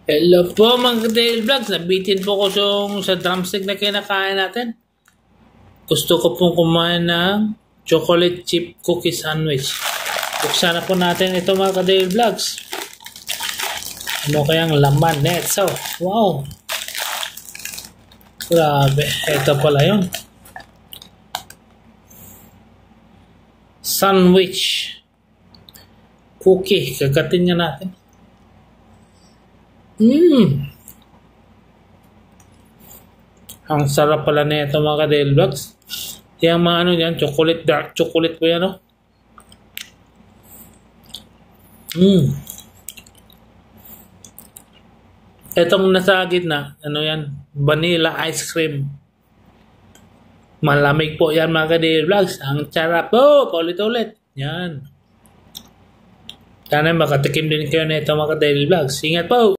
Hello po mga Dale Vlogs. Nabitin po ko sa drumstick na kinakain natin. Gusto ko pong kumain ng chocolate chip cookie sandwich. Buksan na po natin ito mga Dale Vlogs. Ano kayang laman neto? Wow! Grabe. Ito pala yun. Sandwich. Cookie. Kagatin nga natin. Ang sarap pala na ito mga Dale Vlogs. Yung mga ano yan, chocolate, dark chocolate po yan, no? Itong nasa gitna, ano yan? Vanilla ice cream. Malamig po yan mga Dale Vlogs. Ang sarap po, paulit-ulit. Yan. Sana makatikim din kayo na ito mga Dale Vlogs. Ingat po!